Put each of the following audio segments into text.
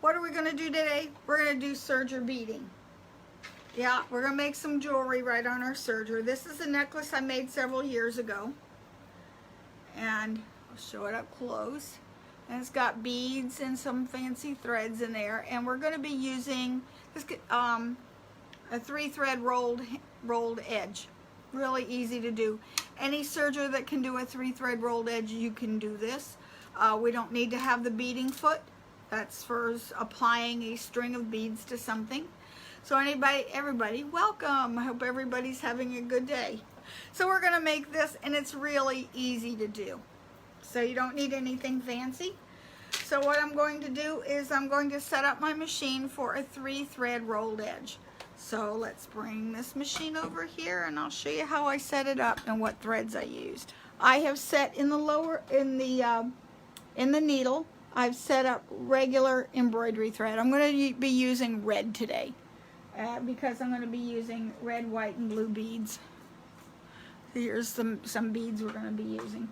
What are we going to do today? We're going to do serger beading. Yeah, we're going to make some jewelry right on our serger. This is a necklace I made several years ago. And I'll show it up close. And it's got beads and some fancy threads in there. And we're going to be using this, a 3-thread rolled edge. Really easy to do. Any serger that can do a 3-thread rolled edge, you can do this. We don't need to have the beading foot. That's for applying a string of beads to something. So everybody, welcome. I hope everybody's having a good day. So we're gonna make this, and it's really easy to do. So you don't need anything fancy. So what I'm going to do is I'm going to set up my machine for a 3-thread rolled edge. So let's bring this machine over here, and I'll show you how I set it up and what threads I used. I have set in the needle, I've set up regular embroidery thread. I'm going to be using red today because I'm going to be using red, white, and blue beads. Here's some beads we're going to be using.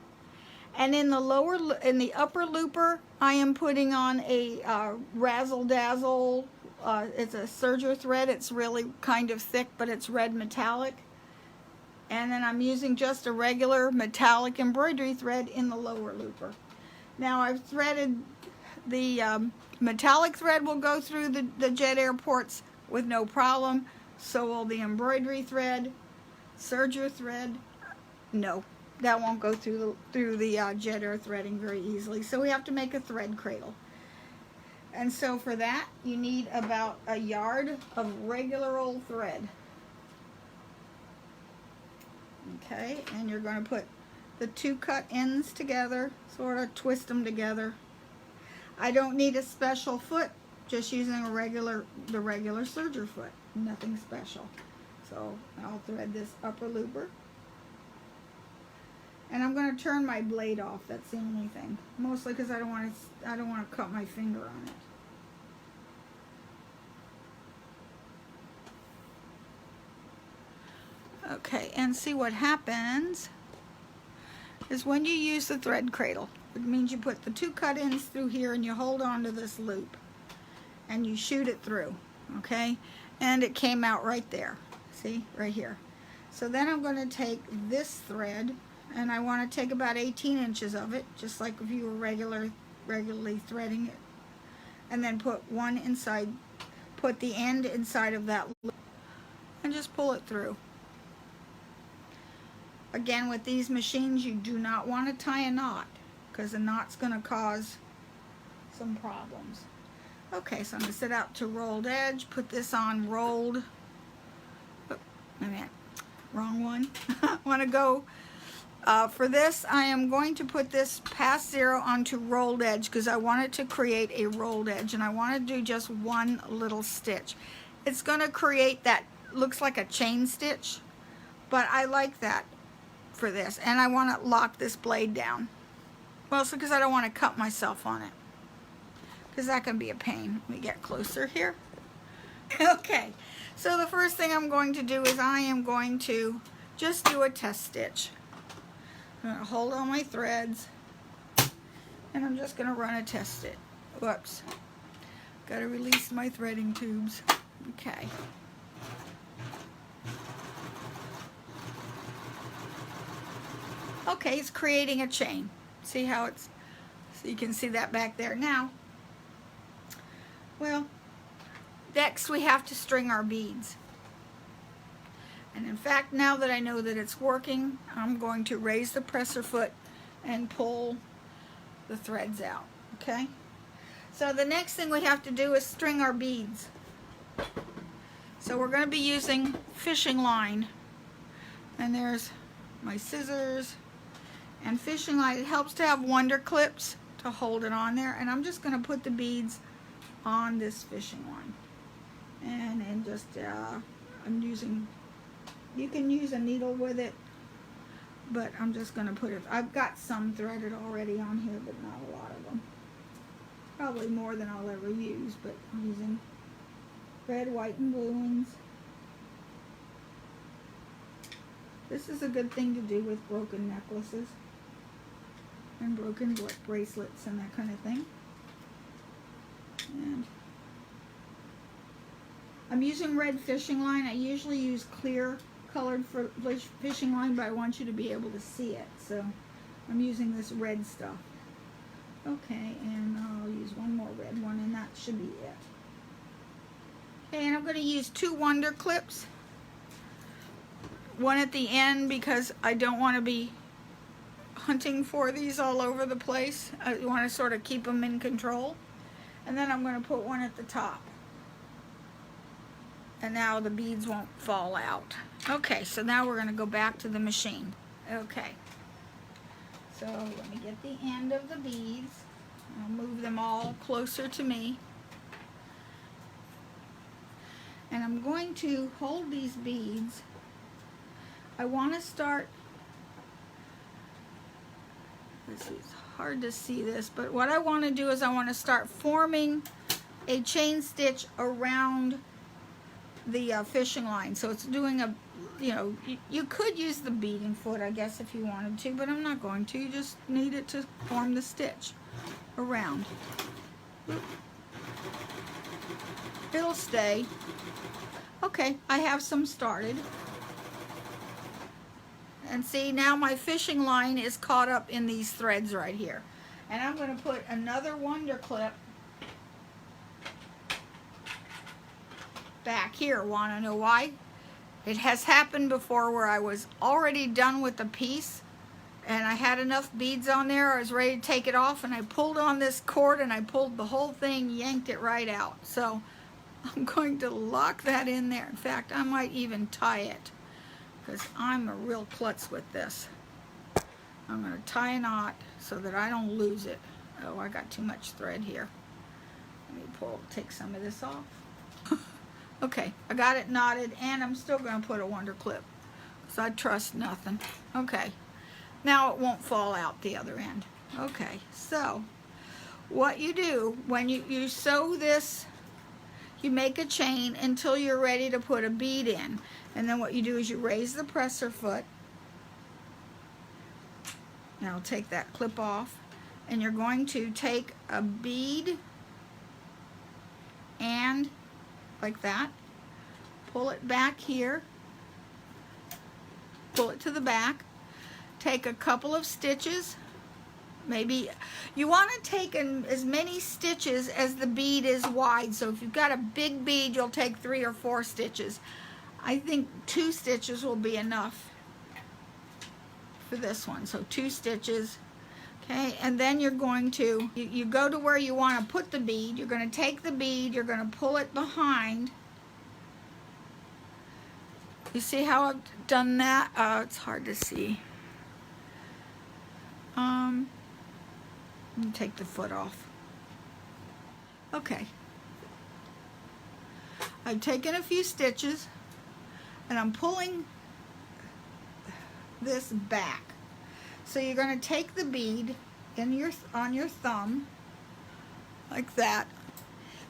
And in the upper looper, I am putting on a razzle dazzle. It's a serger thread. It's really kind of thick, but it's red metallic. And then I'm using just a regular metallic embroidery thread in the lower looper. Now I've threaded the metallic thread will go through the jet air ports with no problem. So will the embroidery thread. Serger thread, no, that won't go through the jet air threading very easily. So we have to make a thread cradle. And so for that, you need about a yard of regular old thread. Okay, and you're going to put the 2 cut ends together, sort of twist them together. I don't need a special foot, just using the regular serger foot, nothing special. So I'll thread this upper looper. And I'm going to turn my blade off, that's the only thing. Mostly because I don't want to cut my finger on it. Okay, and see what happens is when you use the thread cradle, it means you put the 2 cut ends through here and you hold on to this loop and you shoot it through, okay? And it came out right there, see, right here. So then I'm going to take this thread, and I want to take about 18 inches of it, just like if you were regularly threading it, and then put the end inside of that loop and just pull it through. Again, with these machines, you do not want to tie a knot because a knot's going to cause some problems. Okay, so I'm going to set out to rolled edge, put this on rolled. Oh, wait a minute, wrong one. I want to go, for this, I am going to put this past 0 onto rolled edge because I want it to create a rolled edge, and I want to do just one little stitch. It's going to create that, looks like a chain stitch, but I like that for this, and I want to lock this blade down, mostly because I don't want to cut myself on it, because that can be a pain. Let me get closer here. Okay, so the first thing I'm going to do is I am going to just do a test stitch. I'm going to hold all my threads, and I'm just going to run a test stitch. Whoops, got to release my threading tubes. Okay. Okay, it's creating a chain. See how it's, so you can see that back there. Now, well, next we have to string our beads. And in fact, now that I know that it's working, I'm going to raise the presser foot and pull the threads out, okay? So the next thing we have to do is string our beads. So we're going to be using fishing line. And there's my scissors. And fishing line, it helps to have wonder clips to hold it on there. And I'm just going to put the beads on this fishing line. And just, I'm using, you can use a needle with it, but I'm just going to put it, I've got some threaded already on here, but not a lot of them. Probably more than I'll ever use, but I'm using red, white, and blue ones. This is a good thing to do with broken necklaces and broken bracelets and that kind of thing. And I'm using red fishing line. I usually use clear colored fishing line, but I want you to be able to see it. So I'm using this red stuff. Okay, and I'll use one more red one, and that should be it. Okay, and I'm going to use 2 wonder clips. One at the end because I don't want to be hunting for these all over the place. I want to sort of keep them in control. And then I'm going to put one at the top. And now the beads won't fall out. Okay, so now we're going to go back to the machine. Okay. So let me get the end of the beads. I'll move them all closer to me. And I'm going to hold these beads. I want to start, let's see, it's hard to see this, but what I want to do is I want to start forming a chain stitch around the fishing line. So it's doing a, you know, you could use the beading foot, I guess, if you wanted to, but I'm not going to. You just need it to form the stitch around. It'll stay. Okay, I have some started. And see, now my fishing line is caught up in these threads right here. And I'm going to put another wonder clip back here. Want to know why? It has happened before where I was already done with the piece and I had enough beads on there, I was ready to take it off, and I pulled on this cord and I pulled the whole thing, yanked it right out. So I'm going to lock that in there. In fact, I might even tie it because I'm a real klutz with this. I'm going to tie a knot so that I don't lose it. Oh, I got too much thread here. Let me take some of this off. Okay, I got it knotted, and I'm still going to put a wonder clip because I trust nothing. Okay, now it won't fall out the other end. Okay, so what you do when you sew this, you make a chain until you're ready to put a bead in, and then what you do is you raise the presser foot. Now take that clip off, and you're going to take a bead and like that, pull it back here, pull it to the back, take a couple of stitches, maybe you want to take as many stitches as the bead is wide. So if you've got a big bead, you'll take 3 or 4 stitches. I think 2 stitches will be enough for this one, so 2 stitches. Okay, and then you're going to, you go to where you want to put the bead. You're going to take the bead, you're going to pull it behind. You see how I've done that? It's hard to see. Let me take the foot off. Okay. I've taken a few stitches, and I'm pulling this back. So you're going to take the bead on your thumb, like that.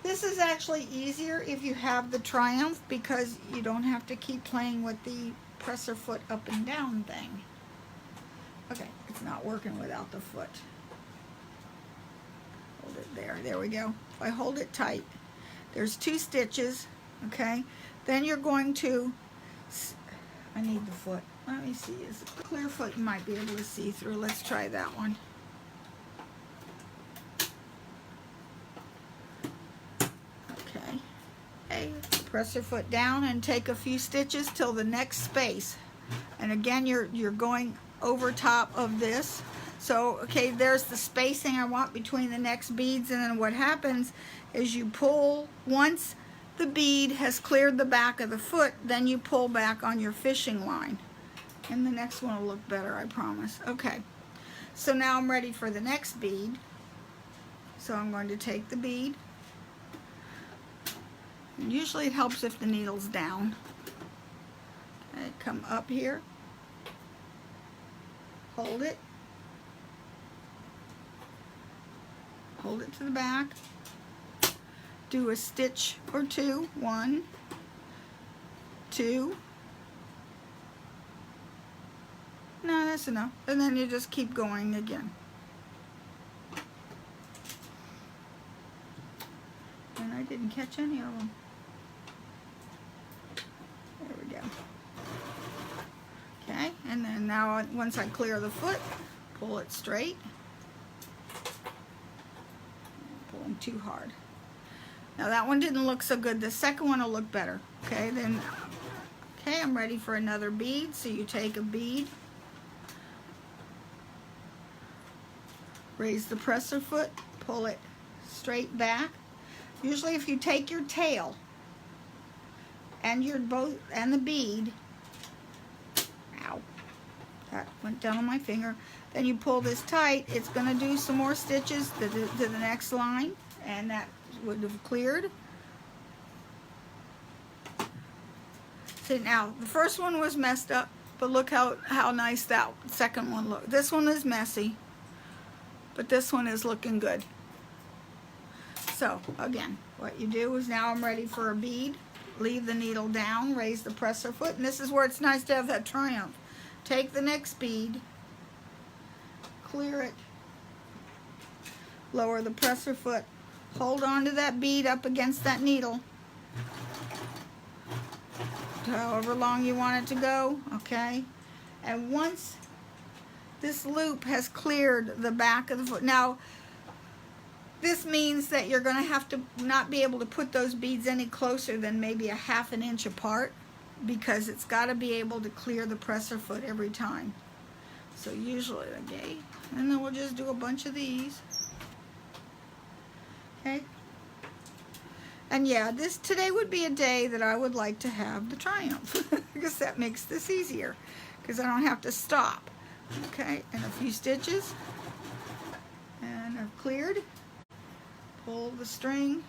This is actually easier if you have the Triumph because you don't have to keep playing with the presser foot up and down thing. Okay, it's not working without the foot. Hold it there. There we go. If I hold it tight, there's 2 stitches, okay? Then you're going to, I need the foot. Let me see, is it clear foot you might be able to see through. Let's try that one. Okay. Okay, press your foot down and take a few stitches till the next space. And again, you're going over top of this. So, okay, there's the spacing I want between the next beads, and then what happens is you pull once the bead has cleared the back of the foot, then you pull back on your fishing line. And the next one will look better, I promise. Okay, so now I'm ready for the next bead. So I'm going to take the bead. And usually it helps if the needle's down. Okay, come up here. Hold it. Hold it to the back. Do a stitch or 2. 1, 2. No, that's enough. And then you just keep going again. And I didn't catch any of them. go. Okay, and then now once I clear the foot, pull it straight. Pulling too hard. Now that one didn't look so good. The second one will look better. Okay, then, okay, I'm ready for another bead. So you take a bead, raise the presser foot, pull it straight back. Usually if you take your tail and the bead, ow, that went down on my finger, then you pull this tight, it's going to do some more stitches to the next line, and that would have cleared. See, now the first one was messed up, but look how nice that second one looked. This one is messy, but this one is looking good. So again, what you do is, now I'm ready for a bead. Leave the needle down, raise the presser foot, and this is where it's nice to have that Triumph. Take the next bead, clear it, lower the presser foot, hold on to that bead up against that needle, however long you want it to go, okay? And once this loop has cleared the back of the foot, now this means that you're going to have to not be able to put those beads any closer than maybe a ½ an inch apart, because it's got to be able to clear the presser foot every time. So usually, okay, and then we'll just do a bunch of these. Okay. And yeah, today would be a day that I would like to have the Triumph, because that makes this easier, because I don't have to stop. Okay, and a few stitches, and I've cleared. Pull the string.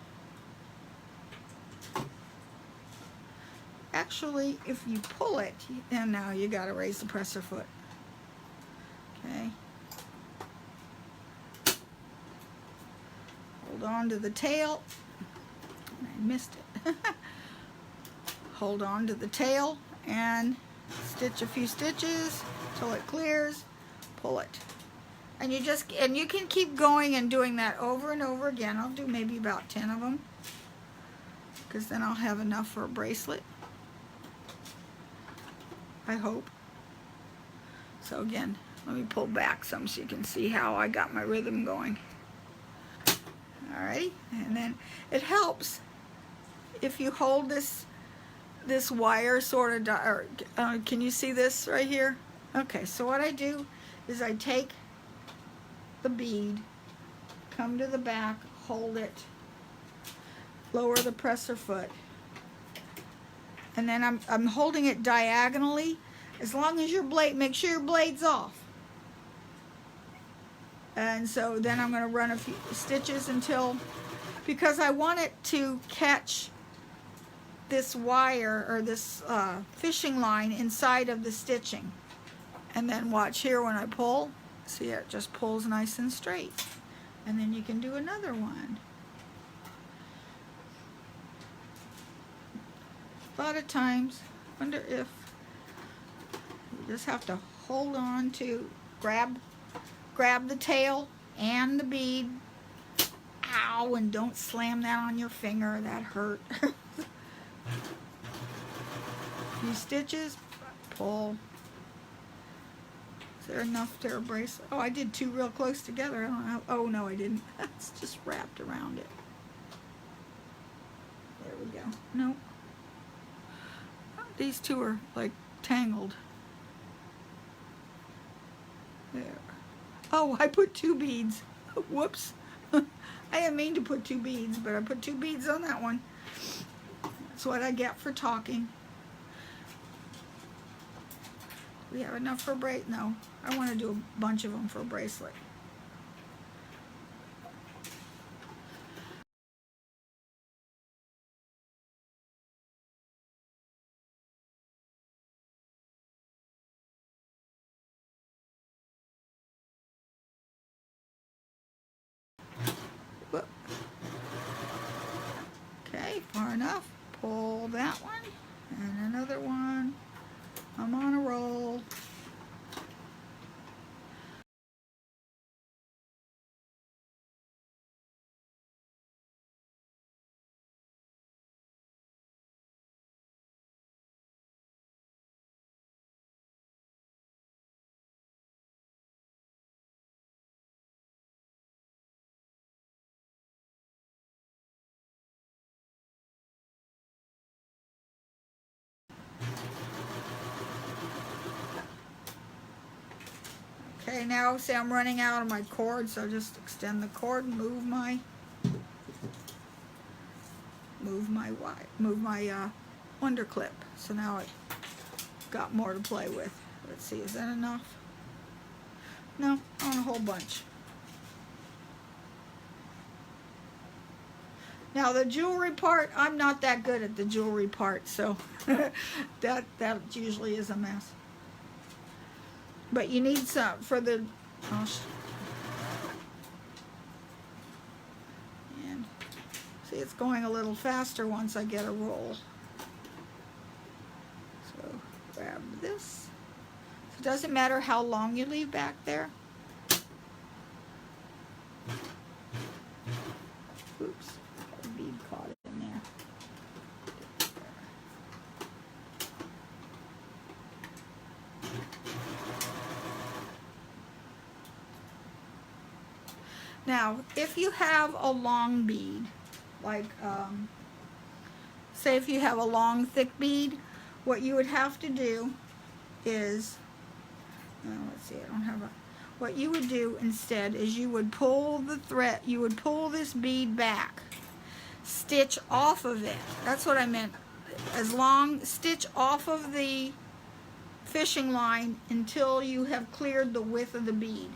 Actually, if you pull it, and now you got to raise the presser foot. Okay. Hold on to the tail. I missed it. Hold on to the tail and stitch a few stitches till it clears. Pull it. And you can keep going and doing that over and over again. I'll do maybe about 10 of them, because then I'll have enough for a bracelet, I hope. So again, let me pull back some so you can see how I got my rhythm going. Alrighty, and then it helps if you hold this wire sort of, can you see this right here? Okay, so what I do is I take the bead, come to the back, hold it, lower the presser foot, and then I'm holding it diagonally, as long as your blade, make sure your blade's off. And so then I'm going to run a few stitches until, because I want it to catch this wire or this fishing line inside of the stitching. And then watch here when I pull. See, it just pulls nice and straight. And then you can do another one. A lot of times, I wonder if you just have to hold on to, grab the tail and the bead. Ow, and don't slam that on your finger, that hurt. Few stitches, pull. Is there enough to brace? Oh, I did two real close together. I don't know. Oh, no, I didn't. It's just wrapped around it. There we go. Nope. These two are like tangled. There. Oh, I put 2 beads. Whoops. I didn't mean to put 2 beads, but I put 2 beads on that one. That's what I get for talking. We have enough for a bracelet? No, I want to do a bunch of them for a bracelet. Whoop. Okay, far enough. Pull that one and another one. I'm on a roll. Okay, now see I'm running out of my cord, so just extend the cord and move my wonder clip. So now I've got more to play with. Let's see, is that enough? No, I want a whole bunch. Now the jewelry part, I'm not that good at the jewelry part, so that usually is a mess. But you need some for the, and see it's going a little faster once I get a roll. So grab this. So it doesn't matter how long you leave back there. Oops. Bead caught it in there. Now, if you have a long bead, like, say if you have a long, thick bead, what you would have to do is, let's see, I don't have a, what you would do instead is you would pull the thread, you would pull this bead back, stitch off of it. That's what I meant. As long, stitch off of the fishing line until you have cleared the width of the bead.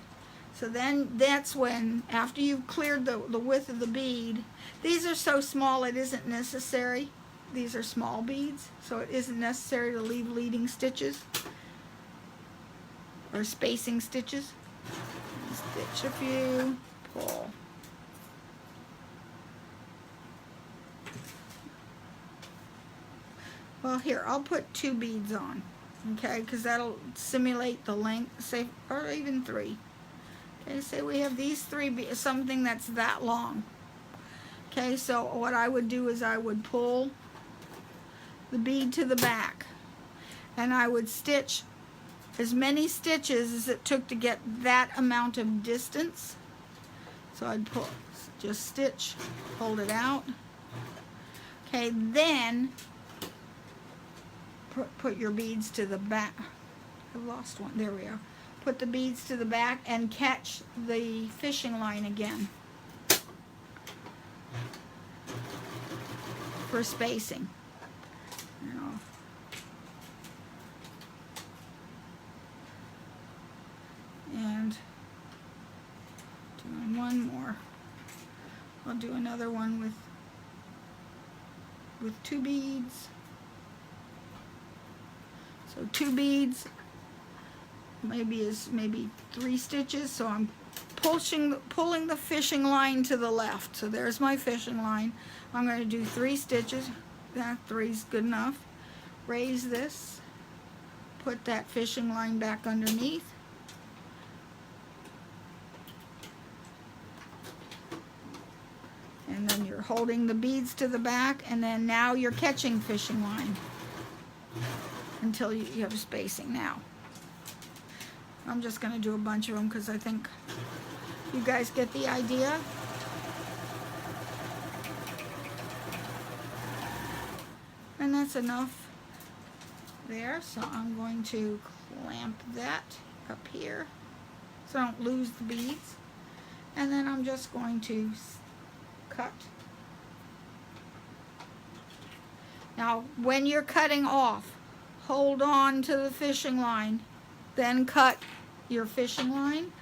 So then that's when, after you've cleared the width of the bead, these are so small it isn't necessary. These are small beads, so it isn't necessary to leave leading stitches or spacing stitches. Stitch a few, pull. Well, here, I'll put 2 beads on, okay, because that'll simulate the length, say, or even 3. Okay, say we have these 3, something that's that long. Okay, so what I would do is I would pull the bead to the back, and I would stitch as many stitches as it took to get that amount of distance. So I'd pull, just stitch, hold it out. Okay, then put your beads to the back. I lost one. There we are. Put the beads to the back and catch the fishing line again for spacing. Now, and doing one more. I'll do another one with 2 beads. So 2 beads, maybe 3 stitches. So I'm pulling the fishing line to the left. So there's my fishing line. I'm going to do 3 stitches. That 3's good enough. Raise this, put that fishing line back underneath. And then you're holding the beads to the back, and then now you're catching fishing line until you have spacing. Now I'm just going to do a bunch of them because I think you guys get the idea. And that's enough there, so I'm going to clamp that up here so I don't lose the beads. And then I'm just going to cut. Now, when you're cutting off, hold on to the fishing line, then cut your fishing line.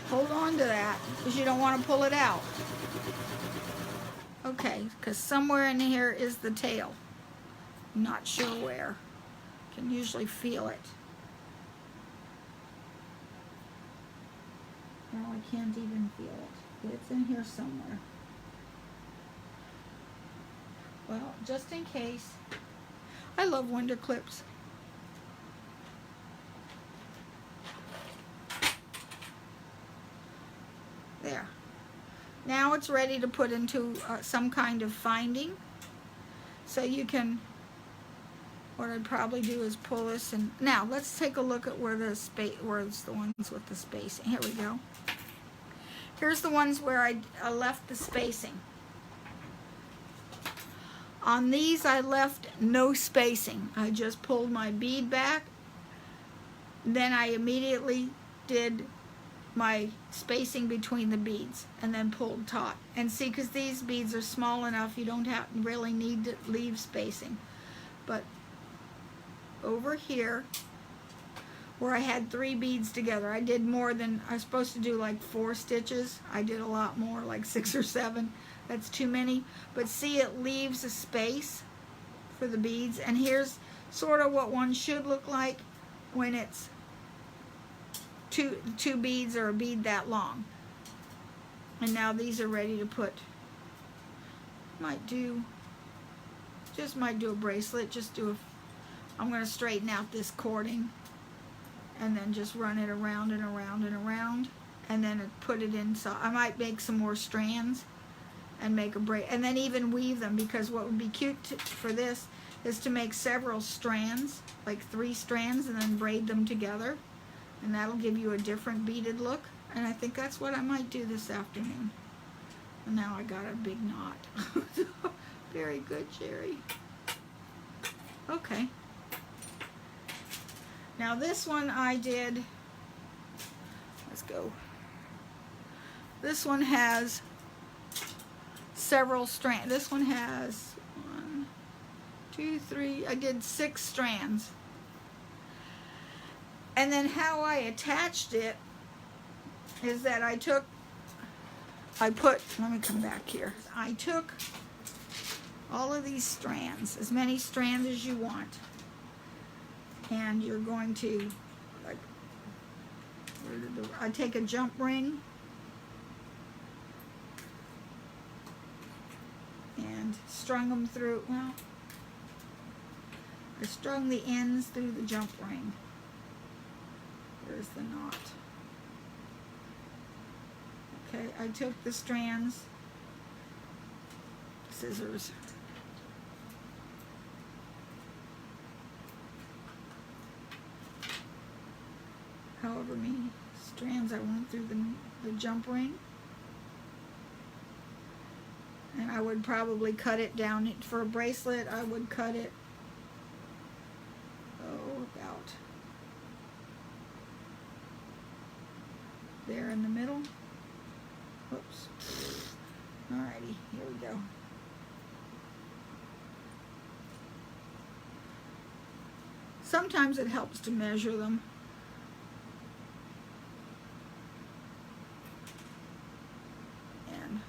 Hold on to that because you don't want to pull it out. Okay, because somewhere in here is the tail. I'm not sure where. Can usually feel it. Now I can't even feel it, but it's in here somewhere. Well, just in case, I love wonder clips. There. Now it's ready to put into some kind of finding. So you can, what I'd probably do is pull this, and now let's take a look at where the where's the ones with the spacing. Here we go. Here's the ones where I left the spacing. On these I left no spacing. I just pulled my bead back. Then I immediately did my spacing between the beads and then pulled taut. And see, because these beads are small enough, you don't really need to leave spacing. But over here, where I had 3 beads together, I did more than, I was supposed to do like 4 stitches. I did a lot more, like 6 or 7. That's too many. But see, it leaves a space for the beads. And here's sort of what one should look like when it's two beads or a bead that long. And now these are ready to put, might do a bracelet, I'm going to straighten out this cording and then just run it around and around and around, and then put it inside. I might make some more strands and make a braid, and then even weave them, because what would be cute for this is to make several strands, like 3 strands, and then braid them together, and that'll give you a different beaded look. And I think that's what I might do this afternoon. And now I got a big knot. Very good, Jerry. Okay. Now this one I did, let's go. This one has several strands. This one has 1, 2, 3, I did 6 strands. And then how I attached it is that let me come back here. I took all of these strands, as many strands as you want, and you're going to, like, I take a jump ring and strung them through, well, I strung the ends through the jump ring. There's the knot. Okay, I took the strands, scissors, however many strands I went through the jump ring, and I would probably cut it down. For a bracelet, I would cut it, about there in the middle. Whoops. Alrighty, here we go. Sometimes it helps to measure them. And,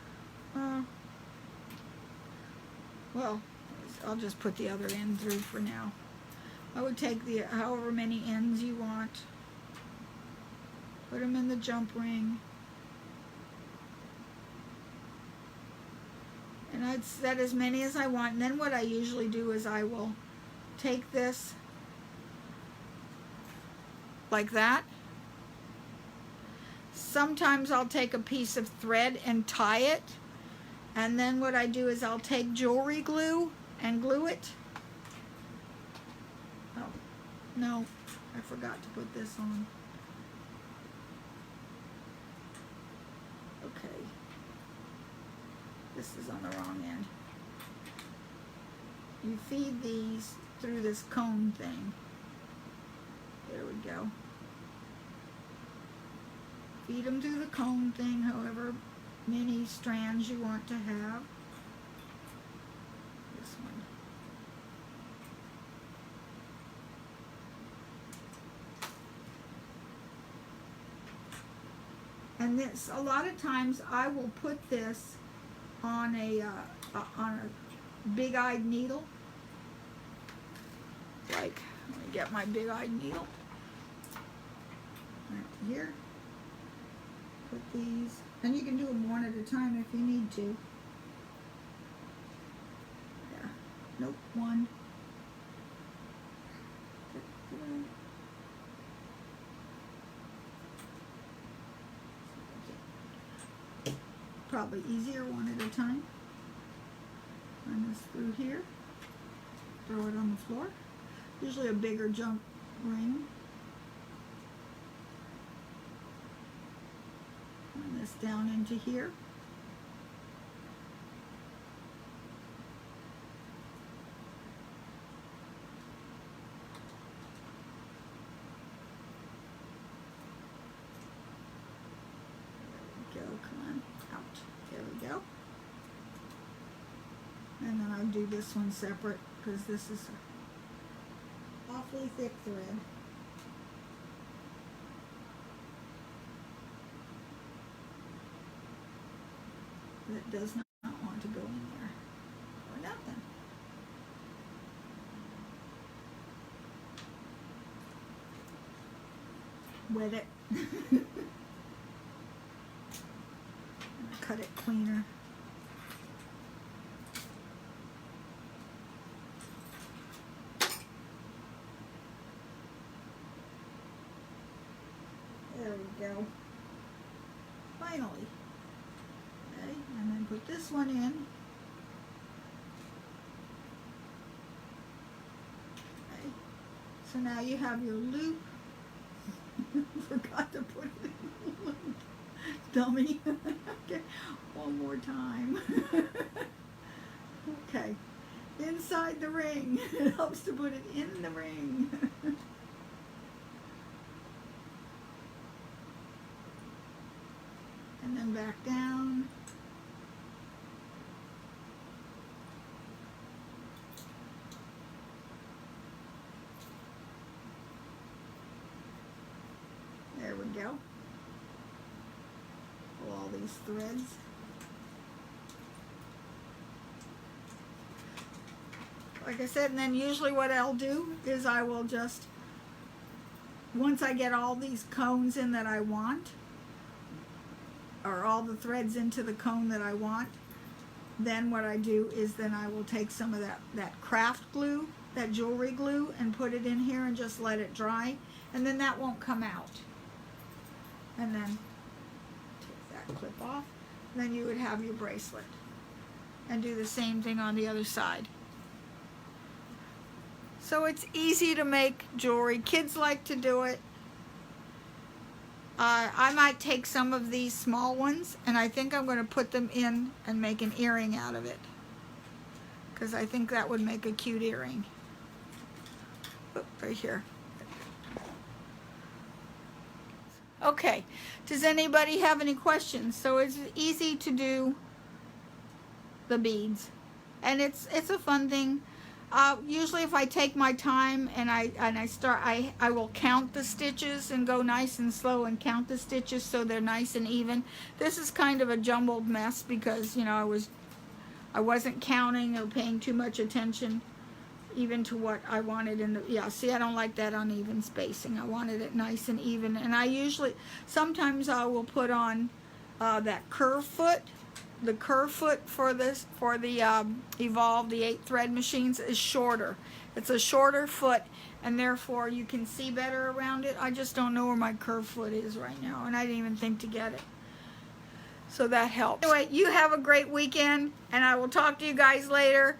well, I'll just put the other end through for now. I would take however many ends you want, put them in the jump ring, and I'd set as many as I want. And then what I usually do is I will take this like that. Sometimes I'll take a piece of thread and tie it, and then what I do is I'll take jewelry glue and glue it. Oh, no, I forgot to put this on. Okay, this is on the wrong end. You feed these through this cone thing. There we go. Feed them through the cone thing, however many strands you want to have. This one. And this, a lot of times I will put this on a big-eyed needle. Like, let me get my big-eyed needle. Right here. Put these, and you can do them one at a time if you need to. Yeah, nope, one. Probably easier one at a time. Run this through here. Throw it on the floor. Usually a bigger jump ring. Run this down into here. and then I'll do this one separate because this is awfully thick thread. That does not want to go in there or nothing. Wet it. Cut it cleaner. There we go. Finally. Okay, and then put this one in. Okay. So now you have your loop. Forgot to put it in the loop. Dummy. Okay, one more time. Okay, inside the ring. It helps to put it in the ring. And then back down. There we go. Pull all these threads. Like I said, and then usually what I'll do is I will just, once I get all these cones in that I want, or all the threads into the cone that I want, then what I do is then I will take some of that craft glue, that jewelry glue, and put it in here and just let it dry, and then that won't come out. And then take that clip off, and then you would have your bracelet. And do the same thing on the other side. So it's easy to make jewelry. Kids like to do it. I might take some of these small ones, and I think I'm going to put them in and make an earring out of it, because I think that would make a cute earring. Oop, right here. Okay, does anybody have any questions? So it's easy to do the beads, and it's a fun thing. Usually if I take my time and I will count the stitches and go nice and slow and count the stitches so they're nice and even. This is kind of a jumbled mess because, you know, I wasn't counting or paying too much attention even to what I wanted in the, yeah, see, I don't like that uneven spacing. I wanted it nice and even, and I usually, sometimes I will put on that curve foot. The curve foot for this, for the Evolve, the 8 thread machines, is shorter. It's a shorter foot, and therefore you can see better around it. I just don't know where my curve foot is right now, and I didn't even think to get it. So that helps. Anyway, you have a great weekend, and I will talk to you guys later.